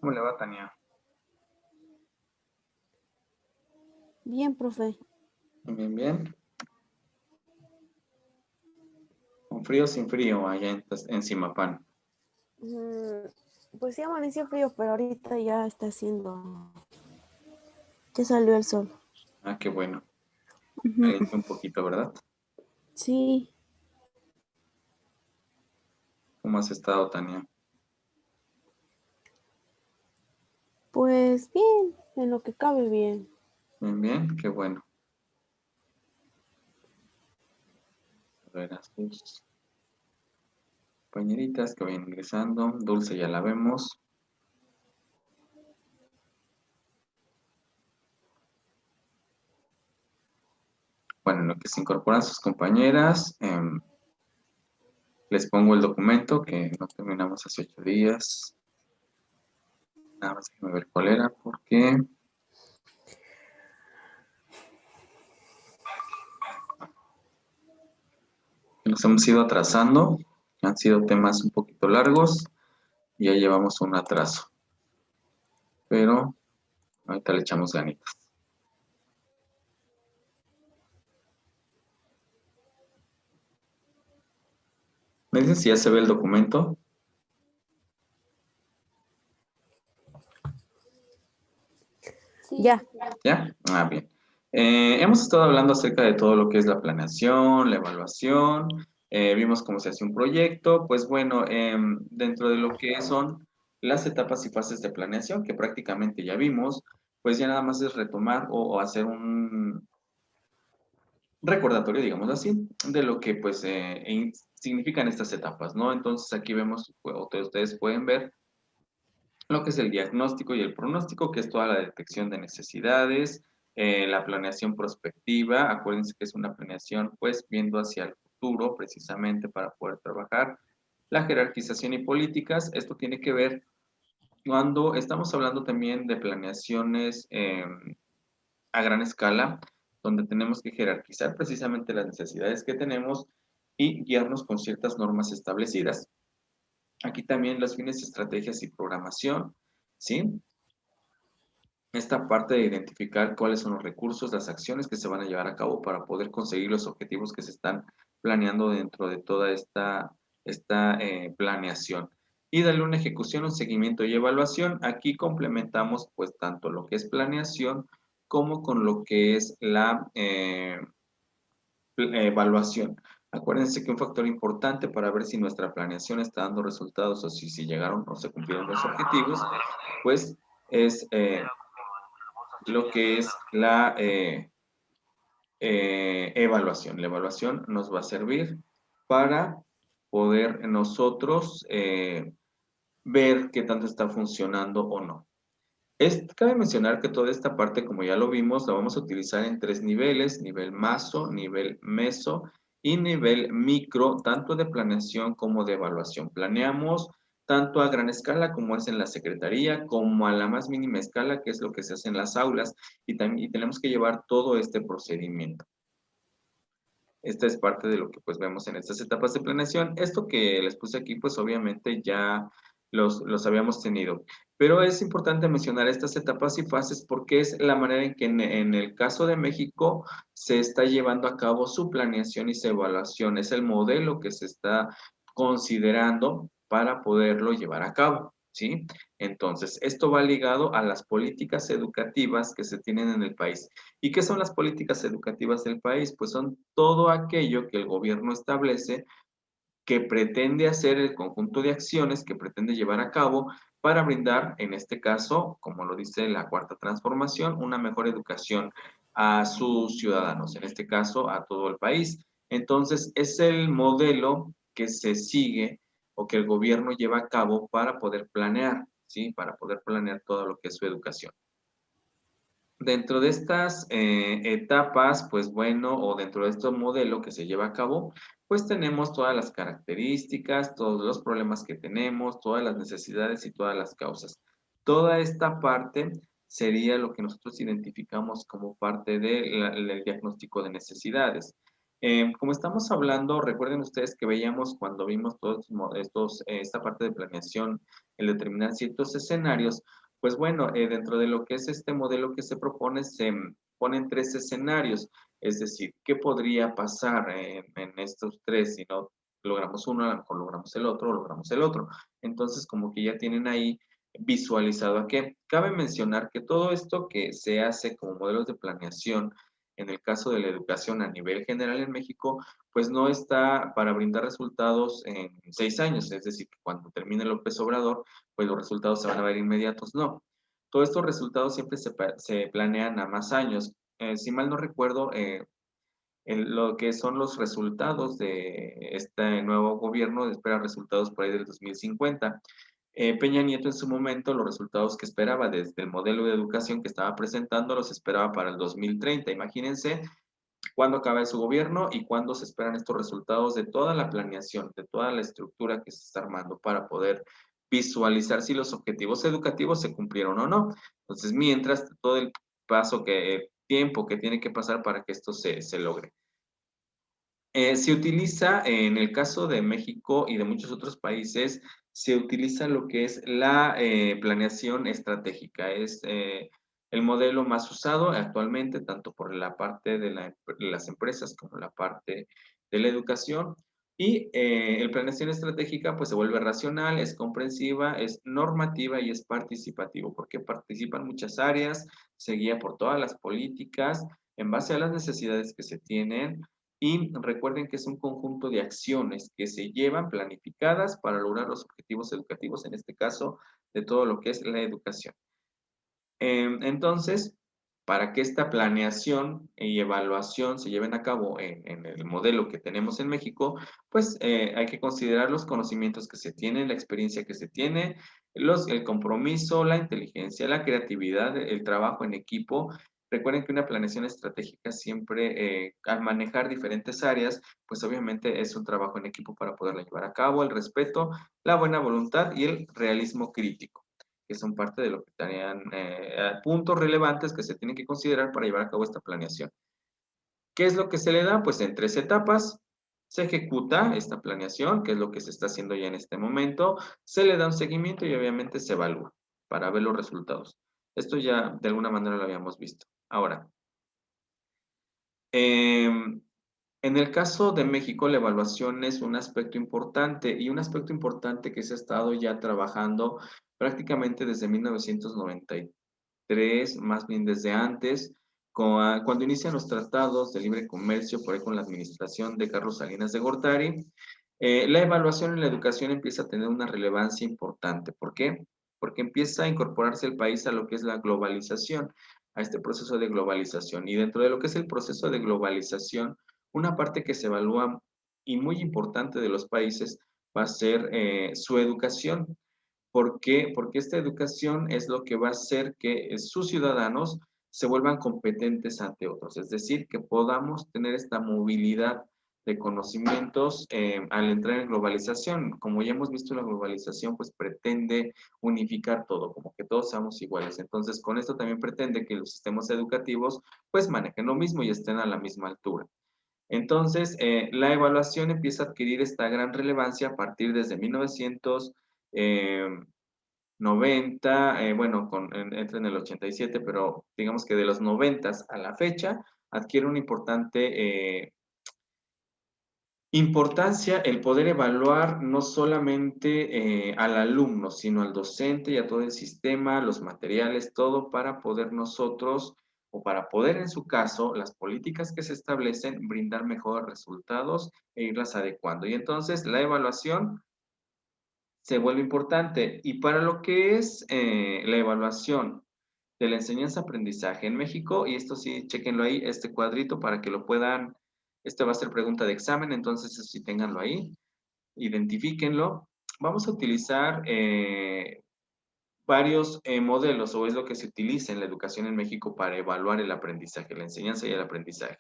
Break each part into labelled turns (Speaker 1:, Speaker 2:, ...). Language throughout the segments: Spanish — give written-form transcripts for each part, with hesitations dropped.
Speaker 1: ¿Cómo le va, Tania?
Speaker 2: Bien, profe.
Speaker 1: Bien, bien. ¿Con frío o sin frío allá en Zimapán?
Speaker 2: Mm, Pues sí amaneció frío, pero ahorita ya está haciendo, ya salió el sol.
Speaker 1: Ah, qué bueno.
Speaker 2: Ujú.
Speaker 1: Caliente un poquito, ¿verdad?
Speaker 2: Sí,
Speaker 1: ¿Cómo has estado, Tania?
Speaker 2: pues bien, en lo que cabe bien.
Speaker 1: Bien, bien, qué bueno. A ver, a sus compañeritas que vayan ingresando. Dulce ya la vemos. Bueno, en lo que se incorporan sus compañeras, les pongo el documento que no terminamos hace 8 días. Nada más déjenme ver cuál era, porque nos hemos ido atrasando. Han sido temas un poquito largos y ya llevamos un atraso. Pero ahorita le echamos ganitas. ¿Me dices si ya se ve el documento?
Speaker 2: Ya,
Speaker 1: ¿Ya? Ah, bien. Hemos estado hablando acerca de todo lo que es la planeación, la evaluación, vimos cómo se hace un proyecto, pues bueno, dentro de lo que son las etapas y fases de planeación, que prácticamente ya vimos, pues ya nada más es retomar o hacer un recordatorio, digamos así, de lo que pues significan estas etapas, ¿no? Entonces aquí vemos, o ustedes pueden ver lo que es el diagnóstico y el pronóstico, que es toda la detección de necesidades, la planeación prospectiva, acuérdense que es una planeación pues viendo hacia el futuro precisamente para poder trabajar, la jerarquización y políticas, esto tiene que ver cuando estamos hablando también de planeaciones a gran escala, donde tenemos que jerarquizar precisamente las necesidades que tenemos y guiarnos con ciertas normas establecidas. Aquí también los fines, estrategias y programación, ¿sí? Esta parte de identificar cuáles son los recursos, las acciones que se van a llevar a cabo para poder conseguir los objetivos que se están planeando dentro de toda esta planeación. Y darle una ejecución, un seguimiento y evaluación. Aquí complementamos pues tanto lo que es planeación como con lo que es la evaluación. Acuérdense que un factor importante para ver si nuestra planeación está dando resultados o si llegaron o se cumplieron los objetivos, pues es lo que es la evaluación. La evaluación nos va a servir para poder nosotros ver qué tanto está funcionando o no. Cabe mencionar que toda esta parte, como ya lo vimos, la vamos a utilizar en 3 niveles: nivel maso, nivel meso y nivel micro, tanto de planeación como de evaluación. Planeamos tanto a gran escala como es en la secretaría, como a la más mínima escala, que es lo que se hace en las aulas, y tenemos que llevar todo este procedimiento. Esta es parte de lo que pues vemos en estas etapas de planeación. Esto que les puse aquí, pues obviamente ya los habíamos tenido. Pero es importante mencionar estas etapas y fases porque es la manera en que en el caso de México se está llevando a cabo su planeación y su evaluación. Es el modelo que se está considerando para poderlo llevar a cabo, ¿sí? Entonces, esto va ligado a las políticas educativas que se tienen en el país. ¿Y qué son las políticas educativas del país? Pues son todo aquello que el gobierno establece que pretende hacer, el conjunto de acciones que pretende llevar a cabo para brindar, en este caso, como lo dice la cuarta transformación, una mejor educación a sus ciudadanos, en este caso a todo el país. Entonces, es el modelo que se sigue o que el gobierno lleva a cabo para poder planear, ¿sí? Para poder planear todo lo que es su educación. Dentro de estas etapas, pues bueno, o dentro de este modelo que se lleva a cabo, pues tenemos todas las características, todos los problemas que tenemos, todas las necesidades y todas las causas. Toda esta parte sería lo que nosotros identificamos como parte del diagnóstico de necesidades. Como estamos hablando, recuerden ustedes que veíamos cuando vimos todos esta parte de planeación, el determinar ciertos escenarios, pues bueno, dentro de lo que es este modelo que se propone, se ponen tres escenarios, es decir, ¿qué podría pasar en estos tres si no logramos uno, a lo mejor logramos el otro, o logramos el otro? Entonces, como que ya tienen ahí visualizado a qué. Cabe mencionar que todo esto que se hace como modelos de planeación, en el caso de la educación a nivel general en México, pues no está para brindar resultados en 6 años, es decir, que cuando termine López Obrador, pues los resultados se van a ver inmediatos, no. Todos estos resultados siempre se planean a más años. Si mal no recuerdo, lo que son los resultados de este nuevo gobierno, espera resultados por ahí del 2050. Peña Nieto en su momento, los resultados que esperaba desde el modelo de educación que estaba presentando, los esperaba para el 2030. Imagínense cuándo acaba su gobierno y cuándo se esperan estos resultados de toda la planeación, de toda la estructura que se está armando para poder visualizar si los objetivos educativos se cumplieron o no. Entonces, mientras todo el tiempo que tiene que pasar para que esto se logre. Se utiliza, en el caso de México y de muchos otros países, se utiliza lo que es la planeación estratégica. Es el modelo más usado actualmente, tanto por la parte de las empresas como la parte de la educación. Y el planeación estratégica pues se vuelve racional, es comprensiva, es normativa y es participativo, porque participan muchas áreas, se guía por todas las políticas en base a las necesidades que se tienen y recuerden que es un conjunto de acciones que se llevan planificadas para lograr los objetivos educativos, en este caso, de todo lo que es la educación. Entonces, para que esta planeación y evaluación se lleven a cabo en el modelo que tenemos en México, pues hay que considerar los conocimientos que se tienen, la experiencia que se tiene, el compromiso, la inteligencia, la creatividad, el trabajo en equipo. Recuerden que una planeación estratégica siempre, al manejar diferentes áreas, pues obviamente es un trabajo en equipo para poderla llevar a cabo, el respeto, la buena voluntad y el realismo crítico, que son parte de lo que estarían puntos relevantes que se tienen que considerar para llevar a cabo esta planeación. ¿Qué es lo que se le da? Pues en 3 etapas se ejecuta esta planeación, que es lo que se está haciendo ya en este momento, se le da un seguimiento y obviamente se evalúa para ver los resultados. Esto ya de alguna manera lo habíamos visto. Ahora, en el caso de México, la evaluación es un aspecto importante y un aspecto importante que se ha estado ya trabajando prácticamente desde 1993, más bien desde antes, cuando inician los tratados de libre comercio, por ahí con la administración de Carlos Salinas de Gortari. La evaluación en la educación empieza a tener una relevancia importante. ¿Por qué? Porque empieza a incorporarse el país a lo que es la globalización, a este proceso de globalización. Y dentro de lo que es el proceso de globalización, una parte que se evalúa y muy importante de los países va a ser su educación. ¿Por qué? Porque esta educación es lo que va a hacer que sus ciudadanos se vuelvan competentes ante otros, es decir, que podamos tener esta movilidad de conocimientos al entrar en globalización. Como ya hemos visto, la globalización pues pretende unificar todo, como que todos seamos iguales. Entonces, con esto también pretende que los sistemas educativos pues manejen lo mismo y estén a la misma altura. Entonces, la evaluación empieza a adquirir esta gran relevancia a partir desde 1990, bueno, entra en el 87, pero digamos que de los 90 a la fecha adquiere una importante importancia el poder evaluar no solamente al alumno, sino al docente y a todo el sistema, los materiales, todo para poder nosotros, o para poder en su caso, las políticas que se establecen, brindar mejores resultados e irlas adecuando. Y entonces la evaluación se vuelve importante. Y para lo que es la evaluación de la enseñanza-aprendizaje en México, y esto sí, chequenlo ahí, este cuadrito para que lo puedan, este va a ser pregunta de examen, entonces eso sí, ténganlo ahí, identifíquenlo. Vamos a utilizar varios modelos, o es lo que se utiliza en la educación en México para evaluar el aprendizaje, la enseñanza y el aprendizaje.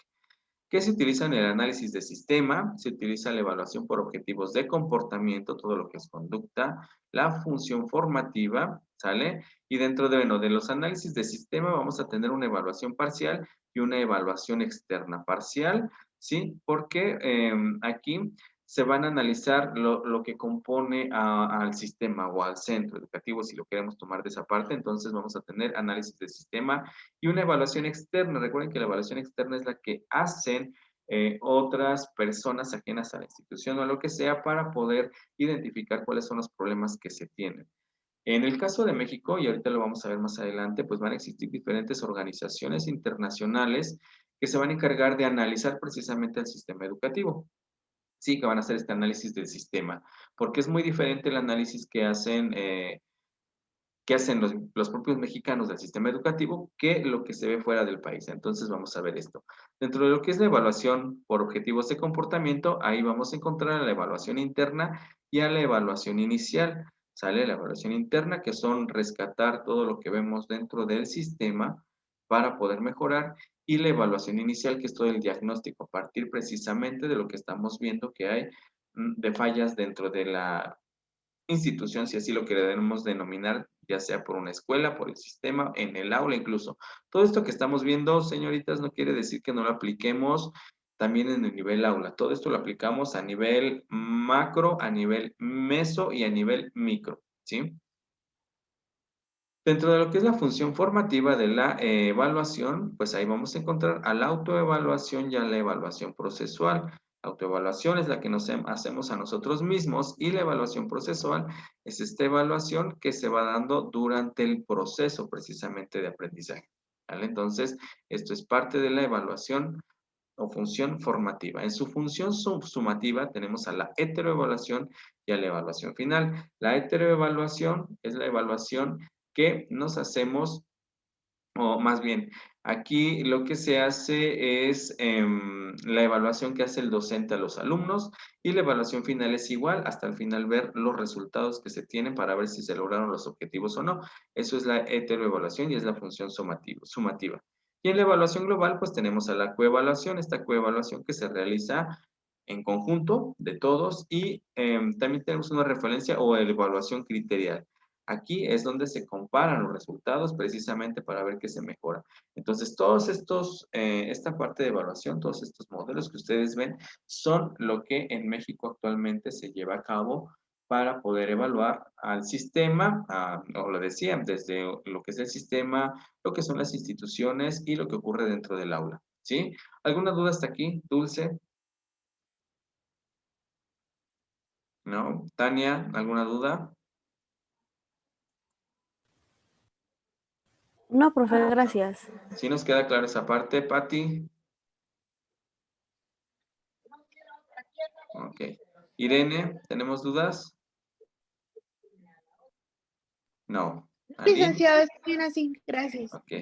Speaker 1: ¿Qué se utiliza en el análisis de sistema? Se utiliza la evaluación por objetivos de comportamiento, todo lo que es conducta, la función formativa, ¿sale? Y dentro de, bueno, de los análisis de sistema vamos a tener una evaluación parcial y una evaluación externa. Parcial ¿sí? Porque aquí se van a analizar lo que compone al sistema o al centro educativo, si lo queremos tomar de esa parte. Entonces vamos a tener análisis del sistema y una evaluación externa. Recuerden que la evaluación externa es la que hacen otras personas ajenas a la institución o a lo que sea para poder identificar cuáles son los problemas que se tienen. En el caso de México, y ahorita lo vamos a ver más adelante, pues van a existir diferentes organizaciones internacionales que se van a encargar de analizar precisamente el sistema educativo. Sí, que van a hacer este análisis del sistema, porque es muy diferente el análisis que hacen los propios mexicanos del sistema educativo que lo que se ve fuera del país. Entonces vamos a ver esto. Dentro de lo que es la evaluación por objetivos de comportamiento, ahí vamos a encontrar a la evaluación interna y a la evaluación inicial. Sale la evaluación interna, que son rescatar todo lo que vemos dentro del sistema para poder mejorar, y la evaluación inicial, que es todo el diagnóstico, a partir precisamente de lo que estamos viendo que hay de fallas dentro de la institución, si así lo queremos denominar, ya sea por una escuela, por el sistema, en el aula incluso. Todo esto que estamos viendo, señoritas, no quiere decir que no lo apliquemos también en el nivel aula. Todo esto lo aplicamos a nivel macro, a nivel meso y a nivel micro, ¿sí? Dentro de lo que es la función formativa de la evaluación, pues ahí vamos a encontrar a la autoevaluación y a la evaluación procesual. La autoevaluación es la que nos hacemos a nosotros mismos y la evaluación procesual es esta evaluación que se va dando durante el proceso precisamente de aprendizaje. ¿Vale? Entonces, esto es parte de la evaluación o función formativa. En su función sumativa tenemos a la heteroevaluación y a la evaluación final. La heteroevaluación es la evaluación que nos hacemos, o más bien, aquí lo que se hace es la evaluación que hace el docente a los alumnos, y la evaluación final es igual, hasta el final ver los resultados que se tienen para ver si se lograron los objetivos o no. Eso es la heteroevaluación y es la función sumativa. Y en la evaluación global, pues tenemos a la coevaluación, esta coevaluación que se realiza en conjunto de todos, y también tenemos una referencia o evaluación criterial. Aquí es donde se comparan los resultados precisamente para ver qué se mejora. Entonces, todos estos, esta parte de evaluación, todos estos modelos que ustedes ven, son lo que en México actualmente se lleva a cabo para poder evaluar al sistema, o lo decía, desde lo que es el sistema, lo que son las instituciones y lo que ocurre dentro del aula. ¿Sí? ¿Alguna duda hasta aquí, Dulce? ¿No? Tania, ¿alguna duda?
Speaker 2: No, profe, gracias.
Speaker 1: ¿Sí nos queda clara esa parte, Patti? Ok. Irene, ¿tenemos dudas? No. ¿Aline?
Speaker 3: Licenciado, está bien así, gracias.
Speaker 1: Ok,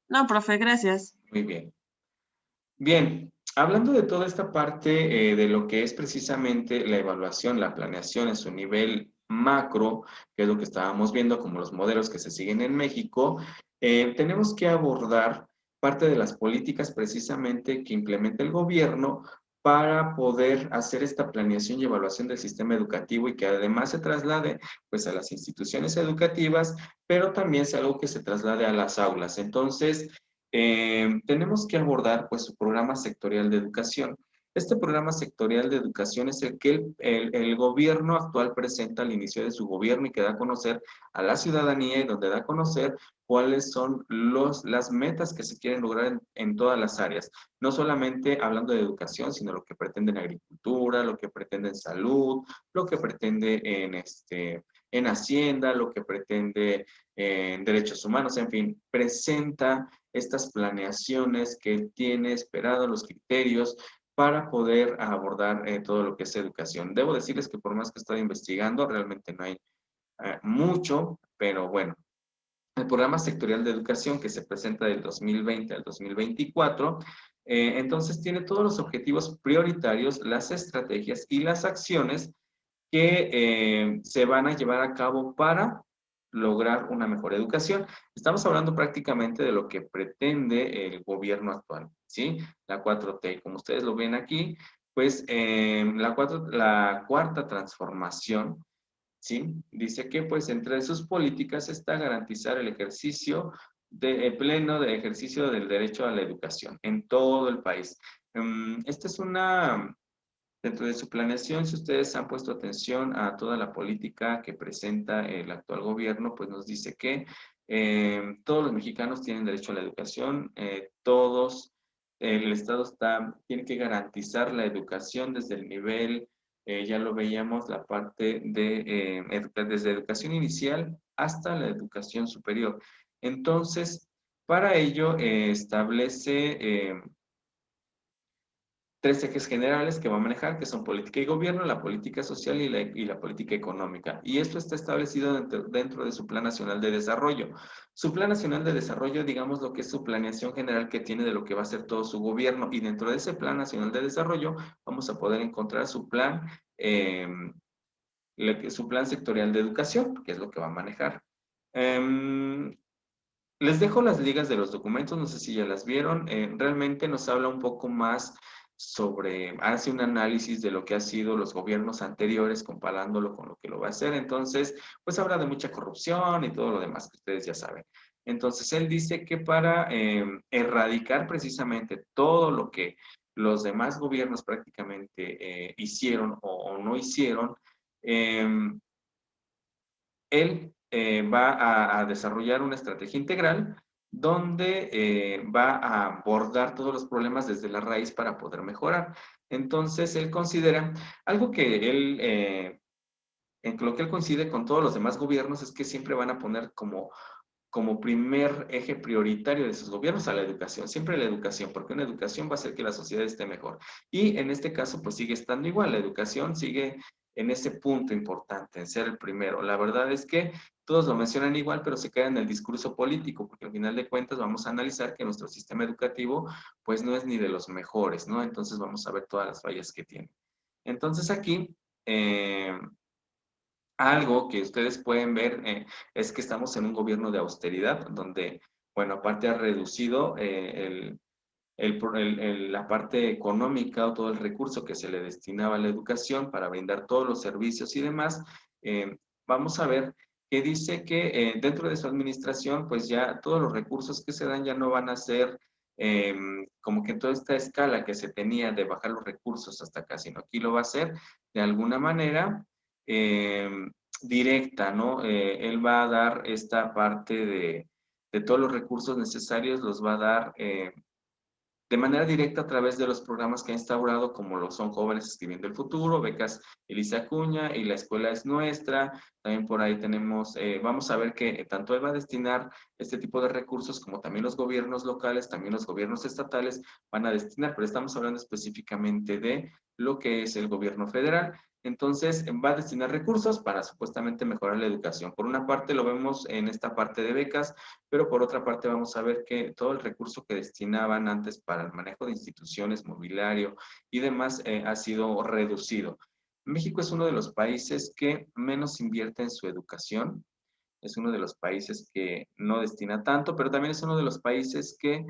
Speaker 4: No, profe, gracias.
Speaker 1: muy bien. Bien, hablando de toda esta parte de lo que es precisamente la evaluación, la planeación en su nivel macro, que es lo que estábamos viendo como los modelos que se siguen en México, tenemos que abordar parte de las políticas precisamente que implementa el gobierno para poder hacer esta planeación y evaluación del sistema educativo, y que además se traslade pues a las instituciones educativas, pero también sea algo que se traslade a las aulas. Entonces, tenemos que abordar pues su programa sectorial de educación. Este programa sectorial de educación es el que el gobierno actual presenta al inicio de su gobierno y que da a conocer a la ciudadanía, y donde da a conocer cuáles son las metas que se quieren lograr en todas las áreas. No solamente hablando de educación, sino lo que pretende en agricultura, lo que pretende en salud, lo que pretende en Hacienda, lo que pretende en derechos humanos, en fin, presenta estas planeaciones que él tiene esperado, los criterios para poder abordar todo lo que es educación. Debo decirles que por más que estoy investigando, realmente no hay mucho, pero bueno, el programa sectorial de educación que se presenta del 2020 al 2024, entonces tiene todos los objetivos prioritarios, las estrategias y las acciones que se van a llevar a cabo para lograr una mejor educación. Estamos hablando prácticamente de lo que pretende el gobierno actual, ¿sí? La 4T, como ustedes lo ven aquí, pues la cuarta transformación, ¿sí? Dice que pues entre sus políticas está garantizar el ejercicio de pleno de ejercicio del derecho a la educación en todo el país. Esta es dentro de su planeación, si ustedes han puesto atención a toda la política que presenta el actual gobierno, pues nos dice que todos los mexicanos tienen derecho a la educación, el Estado tiene que garantizar la educación desde el nivel, ya lo veíamos, la parte desde educación inicial hasta la educación superior. Entonces, para ello establece 3 ejes generales que va a manejar, que son política y gobierno, la política social y la política económica. Y esto está establecido dentro de su Plan Nacional de Desarrollo. Su Plan Nacional de Desarrollo, digamos lo que es su planeación general que tiene de lo que va a ser todo su gobierno. Y dentro de ese Plan Nacional de Desarrollo vamos a poder encontrar su plan sectorial de educación, que es lo que va a manejar. Les dejo las ligas de los documentos, no sé si ya las vieron. Realmente nos habla un poco más hace un análisis de lo que han sido los gobiernos anteriores, comparándolo con lo que lo va a hacer. Entonces, pues habla de mucha corrupción y todo lo demás que ustedes ya saben. Entonces, él dice que para erradicar precisamente todo lo que los demás gobiernos prácticamente hicieron o no hicieron, él va a desarrollar una estrategia integral donde va a abordar todos los problemas desde la raíz para poder mejorar. Entonces, él considera algo en lo que él coincide con todos los demás gobiernos es que siempre van a poner como primer eje prioritario de sus gobiernos a la educación, siempre la educación, porque una educación va a hacer que la sociedad esté mejor. Y en este caso, pues sigue estando igual, la educación sigue en ese punto importante, en ser el primero. La verdad es que todos lo mencionan igual, pero se queda en el discurso político, porque al final de cuentas vamos a analizar que nuestro sistema educativo, pues no es ni de los mejores, ¿no? Entonces vamos a ver todas las fallas que tiene. Entonces aquí, algo que ustedes pueden ver es que estamos en un gobierno de austeridad, donde, bueno, aparte ha reducido la parte económica o todo el recurso que se le destinaba a la educación para brindar todos los servicios y demás. Vamos a ver que dice que dentro de su administración, pues ya todos los recursos que se dan ya no van a ser como que en toda esta escala que se tenía de bajar los recursos hasta acá, sino aquí lo va a hacer de alguna manera eh, directa, ¿no? Él va a dar esta parte de todos los recursos necesarios, los va a dar de manera directa a través de los programas que ha instaurado, como lo son Jóvenes Escribiendo el Futuro, Becas Elisa Acuña y La Escuela es Nuestra. También por ahí tenemos, vamos a ver que tanto él va a destinar este tipo de recursos como también los gobiernos locales, también los gobiernos estatales van a destinar, pero estamos hablando específicamente de lo que es el gobierno federal. Entonces, va a destinar recursos para supuestamente mejorar la educación. Por una parte, lo vemos en esta parte de becas, pero por otra parte vamos a ver que todo el recurso que destinaban antes para el manejo de instituciones, mobiliario y demás ha sido reducido. México es uno de los países que menos invierte en su educación, es uno de los países que no destina tanto, pero también es uno de los países que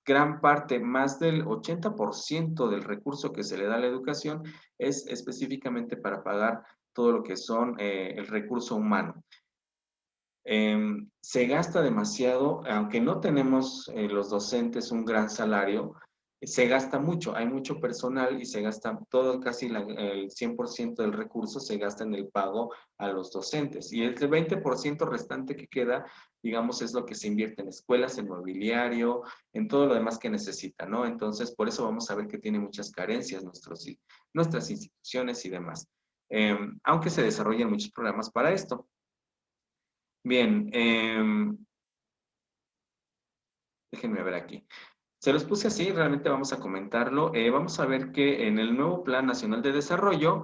Speaker 1: gran parte, más del 80% del recurso que se le da a la educación es específicamente para pagar todo lo que son el recurso humano. Se gasta demasiado, aunque no tenemos los docentes un gran salario, se gasta mucho, hay mucho personal y se gasta todo, casi el 100% del recurso se gasta en el pago a los docentes. Y el 20% restante que queda, digamos, es lo que se invierte en escuelas, en mobiliario, en todo lo demás que necesita, ¿no? Entonces, por eso vamos a ver que tiene muchas carencias nuestras instituciones y demás. Aunque se desarrollan muchos programas para esto. Bien, déjenme ver aquí. Se los puse así, realmente vamos a comentarlo. Vamos a ver que en el nuevo Plan Nacional de Desarrollo,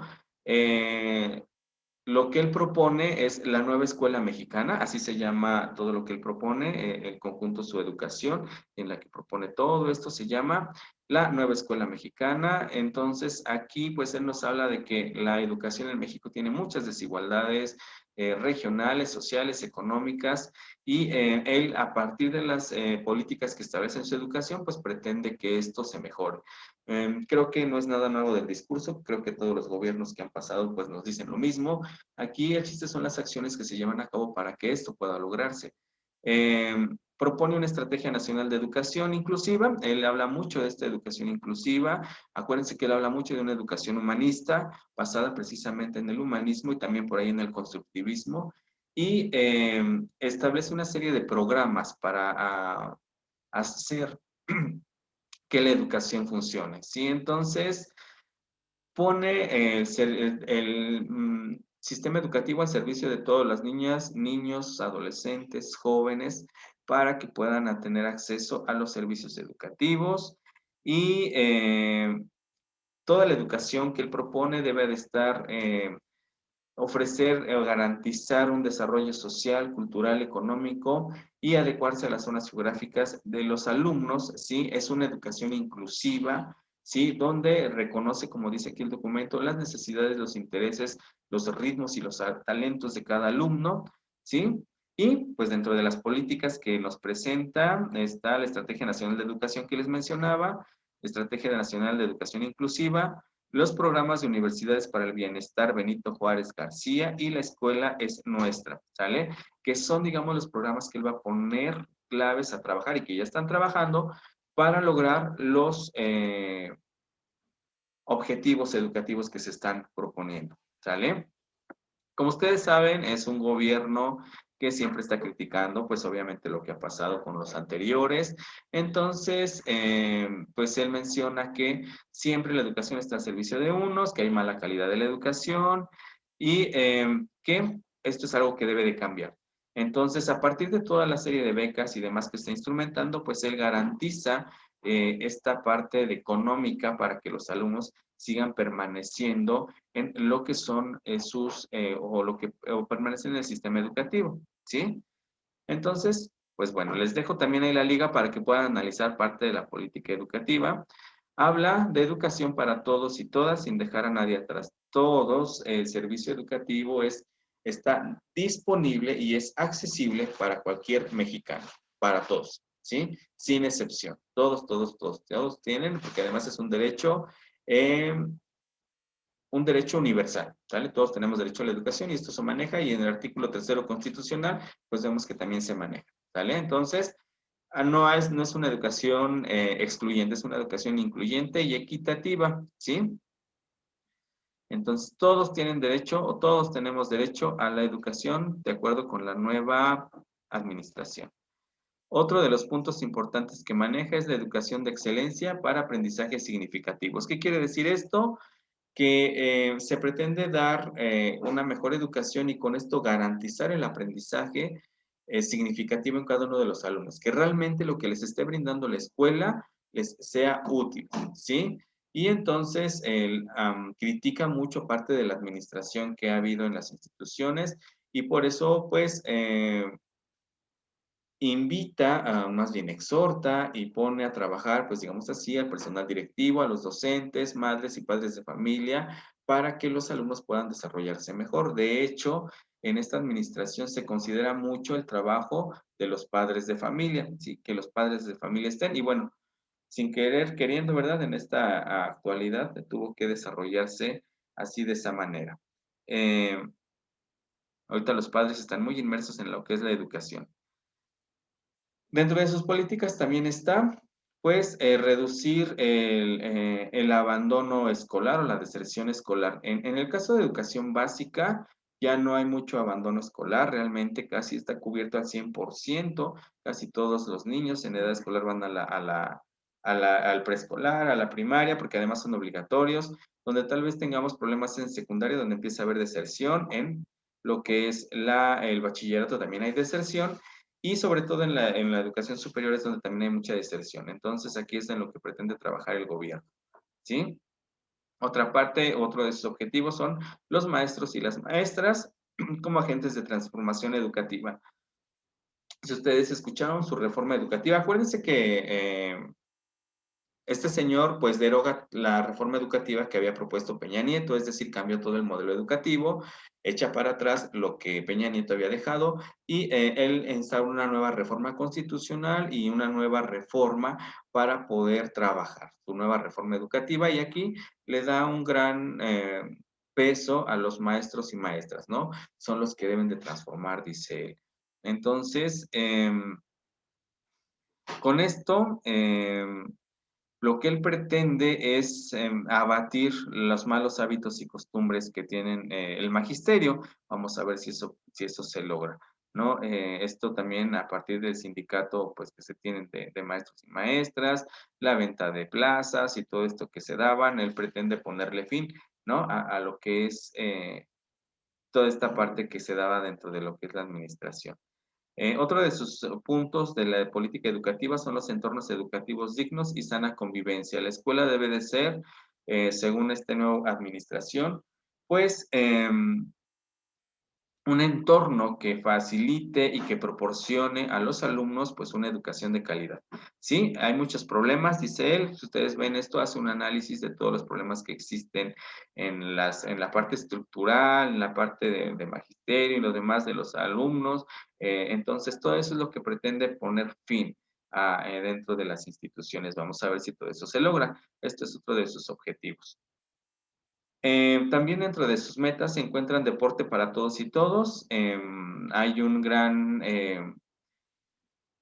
Speaker 1: lo que él propone es la nueva escuela mexicana, así se llama todo lo que él propone, el conjunto Su Educación, en la que propone todo esto, se llama la nueva escuela mexicana. Entonces, aquí pues él nos habla de que la educación en México tiene muchas desigualdades regionales, sociales, económicas, y él a partir de las políticas que establece en su educación, pues pretende que esto se mejore. Creo que no es nada nuevo del discurso, creo que todos los gobiernos que han pasado pues nos dicen lo mismo. Aquí el chiste son las acciones que se llevan a cabo para que esto pueda lograrse. Propone una estrategia nacional de educación inclusiva. Él habla mucho de esta educación inclusiva. Acuérdense que él habla mucho de una educación humanista, basada precisamente en el humanismo y también por ahí en el constructivismo. Y establece una serie de programas para hacer que la educación funcione, ¿sí? Entonces, pone sistema educativo al servicio de todas las niñas, niños, adolescentes, jóvenes, para que puedan tener acceso a los servicios educativos y toda la educación que él propone debe de estar, ofrecer o garantizar un desarrollo social, cultural, económico y adecuarse a las zonas geográficas de los alumnos, ¿sí? Es una educación inclusiva, ¿sí? Donde reconoce, como dice aquí el documento, las necesidades, los intereses, los ritmos y los talentos de cada alumno, ¿sí? Y pues dentro de las políticas que nos presenta está la Estrategia Nacional de Educación que les mencionaba, Estrategia Nacional de Educación Inclusiva, los programas de Universidades para el Bienestar Benito Juárez García y La Escuela es Nuestra, ¿sale? Que son, digamos, los programas que él va a poner claves a trabajar y que ya están trabajando para lograr los objetivos educativos que se están proponiendo, ¿sale? Como ustedes saben, es un gobierno que siempre está criticando, pues obviamente lo que ha pasado con los anteriores. Entonces, pues él menciona que siempre la educación está al servicio de unos, que hay mala calidad de la educación y que esto es algo que debe de cambiar. Entonces, a partir de toda la serie de becas y demás que está instrumentando, pues él garantiza esta parte de económica para que los alumnos sigan permaneciendo en lo que son o permanecen en el sistema educativo, ¿sí? Entonces, pues bueno, les dejo también ahí la liga para que puedan analizar parte de la política educativa. Habla de educación para todos y todas sin dejar a nadie atrás. Todos, el servicio educativo está disponible y es accesible para cualquier mexicano, para todos, ¿sí? Sin excepción. Todos tienen, porque además es eh, un derecho universal, ¿vale? Todos tenemos derecho a la educación y esto se maneja y en el artículo 3º constitucional, pues vemos que también se maneja, ¿vale? Entonces, no es una educación excluyente, es una educación incluyente y equitativa, ¿sí? Entonces, todos tienen derecho o todos tenemos derecho a la educación de acuerdo con la nueva administración. Otro de los puntos importantes que maneja es la educación de excelencia para aprendizajes significativos. ¿Qué quiere decir esto? Que se pretende dar una mejor educación y con esto garantizar el aprendizaje significativo en cada uno de los alumnos, que realmente lo que les esté brindando la escuela les sea útil, ¿sí? Y entonces él critica mucho parte de la administración que ha habido en las instituciones y por eso pues invita, más bien exhorta y pone a trabajar, pues digamos así, al personal directivo, a los docentes, madres y padres de familia, para que los alumnos puedan desarrollarse mejor. De hecho, en esta administración se considera mucho el trabajo de los padres de familia, ¿sí? Que los padres de familia estén. Y bueno, sin querer, queriendo, ¿verdad? En esta actualidad tuvo que desarrollarse así de esa manera. Ahorita los padres están muy inmersos en lo que es la educación. Dentro de sus políticas también está, pues, reducir el abandono escolar o la deserción escolar. En el caso de educación básica, ya no hay mucho abandono escolar, realmente casi está cubierto al 100%, casi todos los niños en edad escolar van al preescolar, a la primaria, porque además son obligatorios, donde tal vez tengamos problemas en secundaria, donde empieza a haber deserción, en lo que es el bachillerato también hay deserción, y sobre todo en la educación superior es donde también hay mucha deserción. Entonces, aquí es en lo que pretende trabajar el gobierno, ¿sí? Otra parte, otro de sus objetivos son los maestros y las maestras como agentes de transformación educativa. Si ustedes escucharon su reforma educativa, acuérdense que este señor pues deroga la reforma educativa que había propuesto Peña Nieto, es decir, cambió todo el modelo educativo, echa para atrás lo que Peña Nieto había dejado y él instaura una nueva reforma constitucional y una nueva reforma para poder trabajar, su nueva reforma educativa y aquí le da un gran peso a los maestros y maestras, ¿no? Son los que deben de transformar, dice él. Entonces, con esto, lo que él pretende es abatir los malos hábitos y costumbres que tienen el magisterio. Vamos a ver si eso se logra, ¿no? Esto también a partir del sindicato pues, que se tienen de maestros y maestras, la venta de plazas y todo esto que se daban, él pretende ponerle fin, ¿no? A lo que es toda esta parte que se daba dentro de lo que es la administración. Otro de sus puntos de la política educativa son los entornos educativos dignos y sana convivencia. La escuela debe de ser, según esta nueva administración, pues un entorno que facilite y que proporcione a los alumnos pues una educación de calidad. Sí, hay muchos problemas, dice él. Si ustedes ven esto, hace un análisis de todos los problemas que existen en la parte estructural, en la parte de magisterio y lo demás de los alumnos. Entonces, todo eso es lo que pretende poner fin dentro de las instituciones. Vamos a ver si todo eso se logra. Esto es otro de sus objetivos. También dentro de sus metas se encuentran deporte para todos y todos. Hay un gran,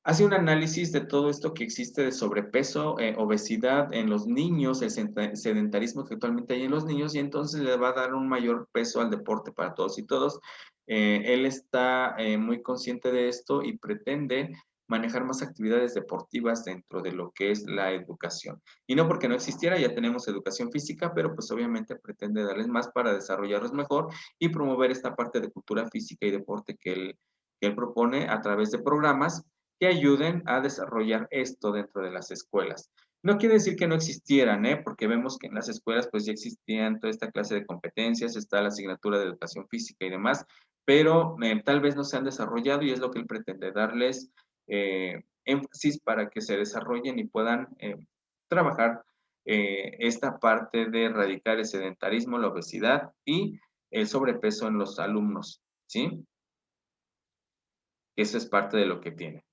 Speaker 1: hace un análisis de todo esto que existe de sobrepeso, obesidad en los niños, el sedentarismo que actualmente hay en los niños, y entonces le va a dar un mayor peso al deporte para todos y todos. Él está muy consciente de esto y pretende manejar más actividades deportivas dentro de lo que es la educación. Y no porque no existiera, ya tenemos educación física, pero pues obviamente pretende darles más para desarrollarlos mejor y promover esta parte de cultura física y deporte que él propone a través de programas que ayuden a desarrollar esto dentro de las escuelas. No quiere decir que no existieran, porque vemos que en las escuelas pues ya existían toda esta clase de competencias, está la asignatura de educación física y demás, pero tal vez no se han desarrollado y es lo que él pretende darles énfasis para que se desarrollen y puedan trabajar esta parte de erradicar el sedentarismo, la obesidad y el sobrepeso en los alumnos, ¿sí? Eso es parte de lo que tiene.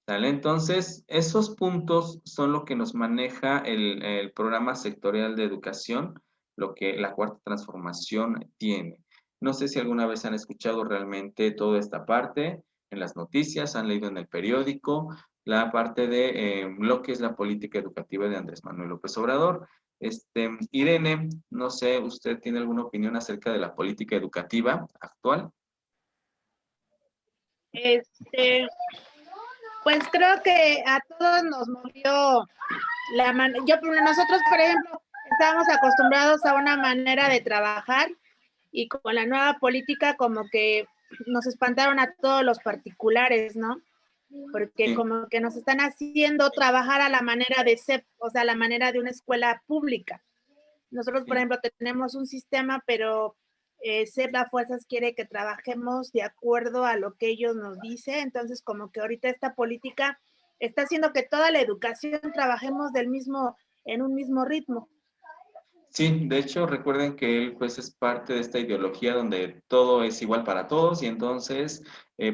Speaker 1: ¿Sale? Entonces, esos puntos son lo que nos maneja el programa sectorial de educación, lo que la cuarta transformación tiene. No sé si alguna vez han escuchado realmente toda esta parte en las noticias, han leído en el periódico, la parte de lo que es la política educativa de Andrés Manuel López Obrador. Irene, no sé, ¿usted tiene alguna opinión acerca de la política educativa actual?
Speaker 3: Este, pues creo que a todos nos movió nosotros, por ejemplo, estábamos acostumbrados a una manera de trabajar y con la nueva política como que nos espantaron a todos los particulares, ¿no? Porque como que nos están haciendo trabajar a la manera de CEP, o sea, a la manera de una escuela pública. Nosotros, por ejemplo, tenemos un sistema, pero CEP a fuerzas quiere que trabajemos de acuerdo a lo que ellos nos dicen. Entonces, como que ahorita esta política está haciendo que toda la educación trabajemos en un mismo ritmo.
Speaker 1: Sí, de hecho, recuerden que él pues es parte de esta ideología donde todo es igual para todos y entonces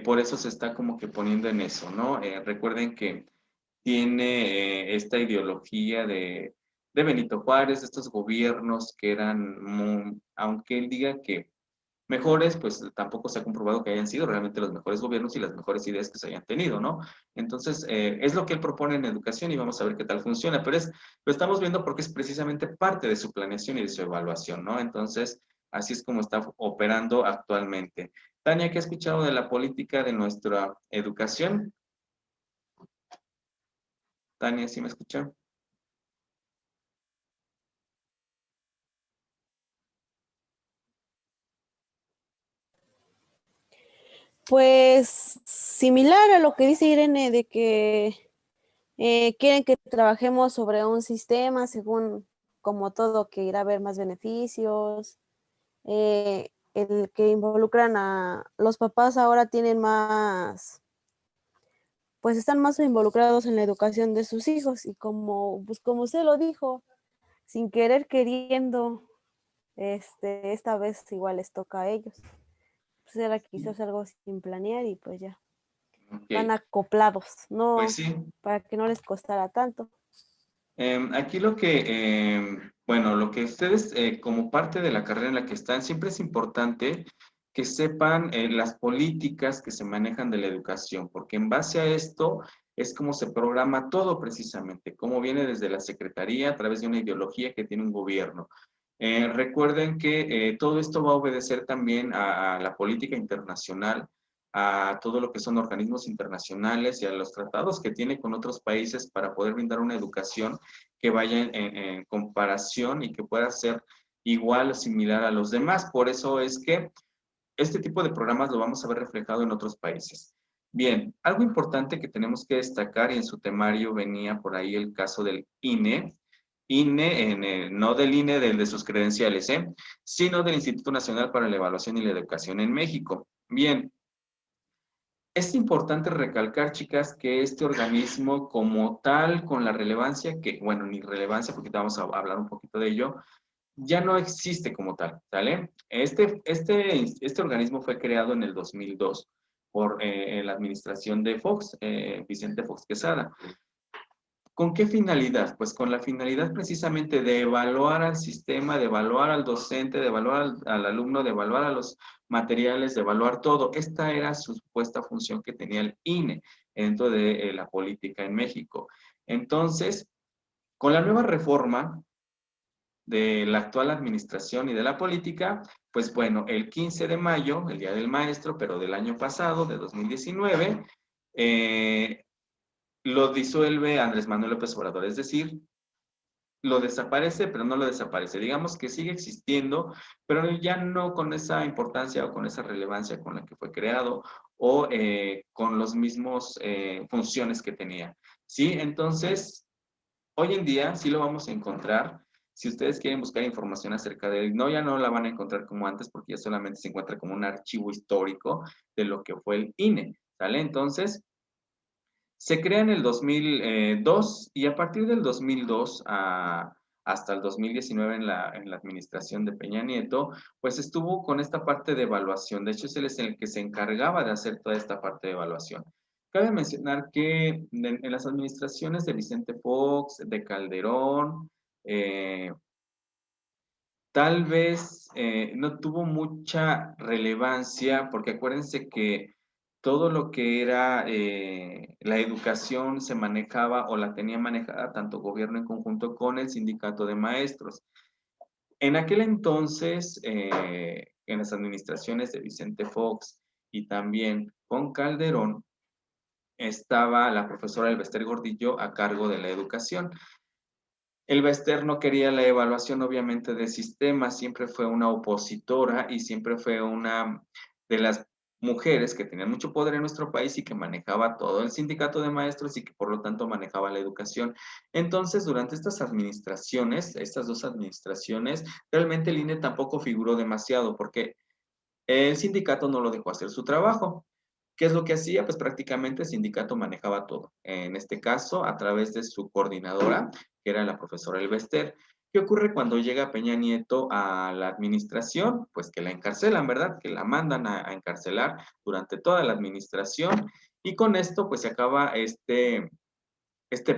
Speaker 1: por eso se está como que poniendo en eso, ¿no? Recuerden que tiene esta ideología de Benito Juárez, de estos gobiernos que eran, aunque él diga que mejores, pues tampoco se ha comprobado que hayan sido realmente los mejores gobiernos y las mejores ideas que se hayan tenido, ¿no? Entonces, es lo que él propone en educación y vamos a ver qué tal funciona, pero lo estamos viendo porque es precisamente parte de su planeación y de su evaluación, ¿no? Entonces, así es como está operando actualmente. Tania, ¿qué has escuchado de la política de nuestra educación? Tania, ¿sí me escucha?
Speaker 2: Pues similar a lo que dice Irene de que quieren que trabajemos sobre un sistema según como todo, que irá a haber más beneficios, el que involucran a los papás ahora tienen más, pues están más involucrados en la educación de sus hijos y pues como usted lo dijo, sin querer queriendo, esta vez igual les toca a ellos. Pues era quizás algo sin planear y pues ya. Van
Speaker 1: Okay.
Speaker 2: acoplados, no,
Speaker 1: Pues sí.
Speaker 2: para que no les costara tanto.
Speaker 1: Aquí bueno, lo que ustedes como parte de la carrera en la que están, siempre es importante que sepan las políticas que se manejan de la educación, porque en base a esto es como se programa todo precisamente, cómo viene desde la Secretaría a través de una ideología que tiene un gobierno. Recuerden que todo esto va a obedecer también a la política internacional, a todo lo que son organismos internacionales y a los tratados que tiene con otros países para poder brindar una educación que vaya en comparación y que pueda ser igual o similar a los demás. Por eso es que este tipo de programas lo vamos a ver reflejado en otros países. Bien, algo importante que tenemos que destacar, y en su temario venía por ahí el caso del INE, no del INE del de sus credenciales, sino del Instituto Nacional para la Evaluación y la Educación en México. Bien, es importante recalcar, chicas, que este organismo como tal, con la relevancia que, bueno, ni relevancia, porque vamos a hablar un poquito de ello, ya no existe como tal, ¿sale? Este organismo fue creado en el 2002 por la administración de Fox, Vicente Fox Quesada. ¿Con qué finalidad? Pues con la finalidad precisamente de evaluar al sistema, de evaluar al docente, de evaluar al alumno, de evaluar a los materiales, de evaluar todo. Esta era su supuesta función que tenía el INE dentro de la política en México. Entonces, con la nueva reforma de la actual administración y de la política, pues bueno, el 15 de mayo, el Día del Maestro, pero del año pasado, de 2019, lo disuelve Andrés Manuel López Obrador, es decir, lo desaparece, pero no lo desaparece. Digamos que sigue existiendo, pero ya no con esa importancia o con esa relevancia con la que fue creado o con los mismos funciones que tenía. ¿Sí? Entonces, hoy en día sí lo vamos a encontrar. Si ustedes quieren buscar información acerca de él, no, ya no la van a encontrar como antes porque ya solamente se encuentra como un archivo histórico de lo que fue el INE, ¿sale? Entonces, se crea en el 2002 y a partir del 2002 hasta el 2019 en la administración de Peña Nieto, pues estuvo con esta parte de evaluación. De hecho, él es el que se encargaba de hacer toda esta parte de evaluación. Cabe mencionar que en las administraciones de Vicente Fox, de Calderón, tal vez no tuvo mucha relevancia, porque acuérdense que todo lo que era la educación se manejaba o la tenía manejada tanto gobierno en conjunto con el sindicato de maestros. En aquel entonces, en las administraciones de Vicente Fox y también con Calderón, estaba la profesora Elbester Gordillo a cargo de la educación. Elbester no quería la evaluación, obviamente, de sistemas, siempre fue una opositora y siempre fue una de las mujeres que tenían mucho poder en nuestro país y que manejaba todo el sindicato de maestros y que por lo tanto manejaba la educación. Entonces, durante estas administraciones, estas dos administraciones, realmente el INE tampoco figuró demasiado porque el sindicato no lo dejó hacer su trabajo. ¿Qué es lo que hacía? Pues prácticamente el sindicato manejaba todo. En este caso, a través de su coordinadora, que era la profesora Elbester. ¿Qué ocurre cuando llega Peña Nieto a la administración? Pues que la encarcelan, ¿verdad? Que la mandan a encarcelar durante toda la administración y con esto pues se acaba este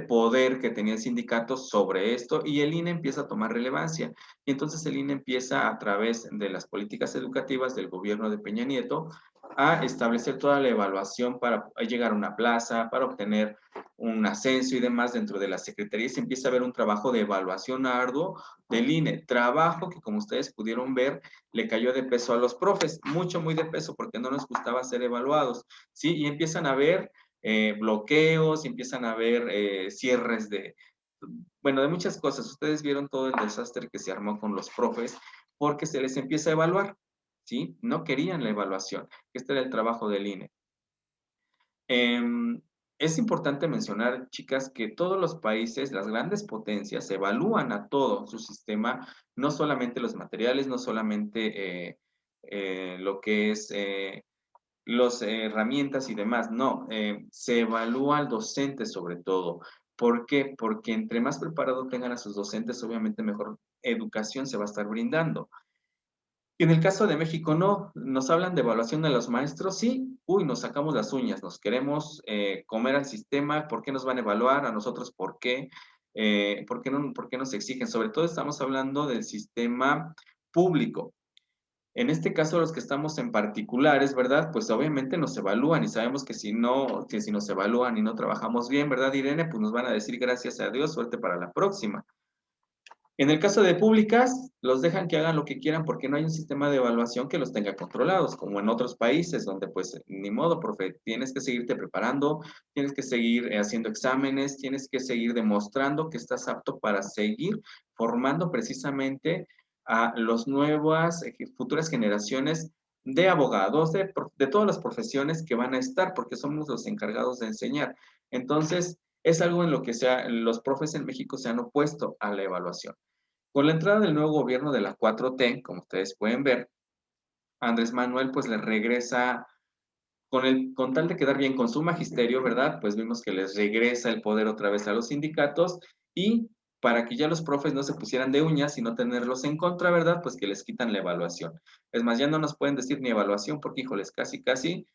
Speaker 1: poder que tenía el sindicato sobre esto y el INE empieza a tomar relevancia. Y entonces el INE empieza a través de las políticas educativas del gobierno de Peña Nieto a establecer toda la evaluación para llegar a una plaza, para obtener un ascenso y demás dentro de la Secretaría. Y se empieza a ver un trabajo de evaluación arduo del INE. Trabajo que, como ustedes pudieron ver, le cayó de peso a los profes, mucho, muy de peso, porque no nos gustaba ser evaluados, ¿sí? Y empiezan a ver bloqueos, empiezan a haber cierres bueno, de muchas cosas. Ustedes vieron todo el desastre que se armó con los profes porque se les empieza a evaluar, ¿sí? No querían la evaluación, que este era el trabajo del INE. Es importante mencionar, chicas, que todos los países, las grandes potencias, evalúan a todo su sistema, no solamente los materiales, no solamente lo que es las herramientas y demás, no, se evalúa al docente sobre todo. ¿Por qué? Porque entre más preparado tengan a sus docentes, obviamente mejor educación se va a estar brindando. Y en el caso de México, no, nos hablan de evaluación de los maestros, sí, uy, nos sacamos las uñas, nos queremos comer al sistema, ¿por qué nos van a evaluar? A nosotros, ¿por qué? ¿Por qué nos exigen? Sobre todo estamos hablando del sistema público. En este caso, los que estamos en particulares, ¿verdad? Pues obviamente nos evalúan y sabemos que si nos evalúan y no trabajamos bien, ¿verdad, Irene? Pues nos van a decir gracias a Dios, suerte para la próxima. En el caso de públicas, los dejan que hagan lo que quieran porque no hay un sistema de evaluación que los tenga controlados, como en otros países donde pues ni modo, profe, tienes que seguirte preparando, tienes que seguir haciendo exámenes, tienes que seguir demostrando que estás apto para seguir formando precisamente a las nuevas, futuras generaciones de abogados, de todas las profesiones que van a estar, porque somos los encargados de enseñar. Entonces, es algo en lo que los profes en México se han opuesto a la evaluación. Con la entrada del nuevo gobierno de la 4T, como ustedes pueden ver, Andrés Manuel pues le regresa, con tal de quedar bien con su magisterio, ¿verdad? Pues vimos que les regresa el poder otra vez a los sindicatos y para que ya los profes no se pusieran de uñas y no tenerlos en contra, ¿verdad? Pues que les quitan la evaluación. Es más, ya no nos pueden decir ni evaluación porque, híjoles, casi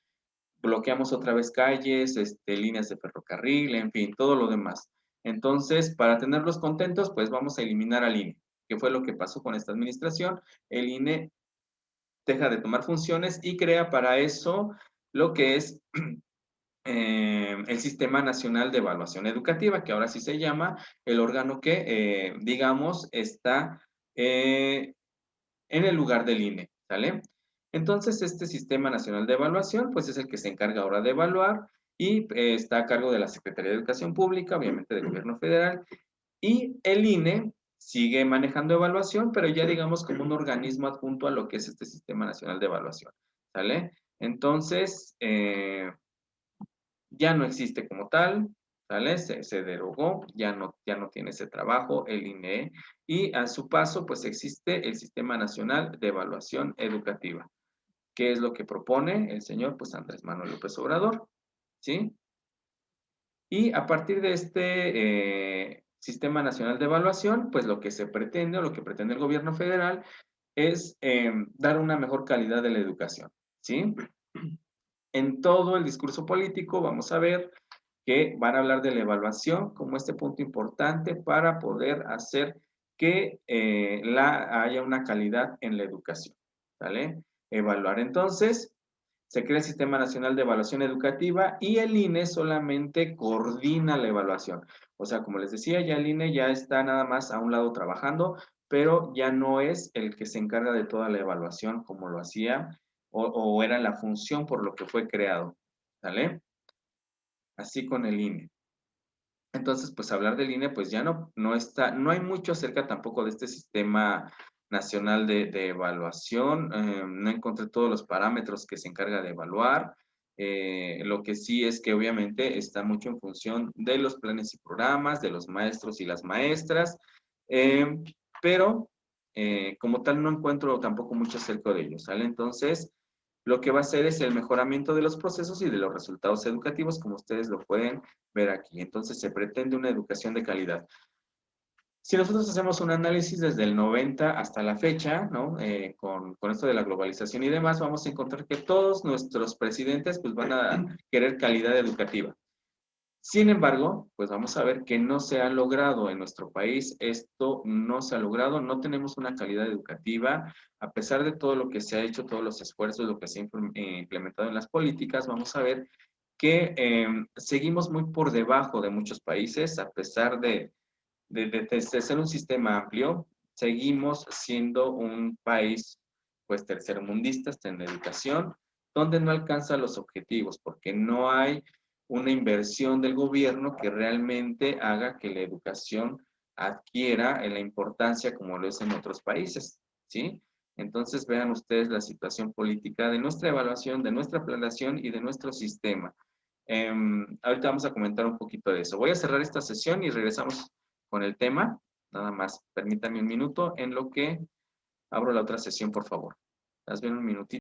Speaker 1: bloqueamos otra vez calles, líneas de ferrocarril, en fin, todo lo demás. Entonces, para tenerlos contentos, pues vamos a eliminar al INE, que fue lo que pasó con esta administración. El INE deja de tomar funciones y crea para eso lo que es el Sistema Nacional de Evaluación Educativa, que ahora sí se llama el órgano que, digamos, está en el lugar del INE, ¿sale? Entonces, este Sistema Nacional de Evaluación, pues es el que se encarga ahora de evaluar y está a cargo de la Secretaría de Educación Pública, obviamente del Gobierno Federal, y el INE sigue manejando evaluación, pero ya digamos como un organismo adjunto a lo que es este Sistema Nacional de Evaluación, ¿sale? Entonces, ya no existe como tal, ¿sale? Se derogó, ya no tiene ese trabajo el INE y a su paso pues existe el Sistema Nacional de Evaluación Educativa. ¿Qué es lo que propone el señor pues Andrés Manuel López Obrador? ¿Sí? Y a partir de este Sistema Nacional de Evaluación, pues lo que se pretende o lo que pretende el gobierno federal es dar una mejor calidad de la educación, ¿sí? En todo el discurso político vamos a ver que van a hablar de la evaluación como este punto importante para poder hacer que haya una calidad en la educación, ¿vale? Evaluar entonces, se crea el Sistema Nacional de Evaluación Educativa y el INE solamente coordina la evaluación. O sea, como les decía, ya el INE ya está nada más a un lado trabajando, pero ya no es el que se encarga de toda la evaluación como lo hacía o era la función por lo que fue creado, ¿vale? Así con el INE. Entonces, pues hablar del INE, pues ya no está, no hay mucho acerca tampoco de este sistema nacional de evaluación. No encontré todos los parámetros que se encarga de evaluar. Lo que sí es que obviamente está mucho en función de los planes y programas, de los maestros y las maestras, eh, pero como tal no encuentro tampoco mucho acerca de ellos, ¿sale? Entonces, lo que va a hacer es el mejoramiento de los procesos y de los resultados educativos, como ustedes lo pueden ver aquí. Entonces, se pretende una educación de calidad. Si nosotros hacemos un análisis desde el 90 hasta la fecha, ¿no? Con esto de la globalización y demás, vamos a encontrar que todos nuestros presidentes pues, van a querer calidad educativa. Sin embargo, pues vamos a ver que no se ha logrado en nuestro país, esto no se ha logrado, no tenemos una calidad educativa, a pesar de todo lo que se ha hecho, todos los esfuerzos, lo que se ha implementado en las políticas, vamos a ver que seguimos muy por debajo de muchos países, a pesar de ser un sistema amplio, seguimos siendo un país pues tercermundista en la educación, donde no alcanza los objetivos, porque no hay una inversión del gobierno que realmente haga que la educación adquiera la importancia como lo es en otros países, ¿sí? Entonces vean ustedes la situación política de nuestra evaluación, de nuestra planeación y de nuestro sistema. Ahorita vamos a comentar un poquito de eso. Voy a cerrar esta sesión y regresamos con el tema. Nada más, permítanme un minuto en lo que abro la otra sesión, por favor. ¿Estás bien un minutito?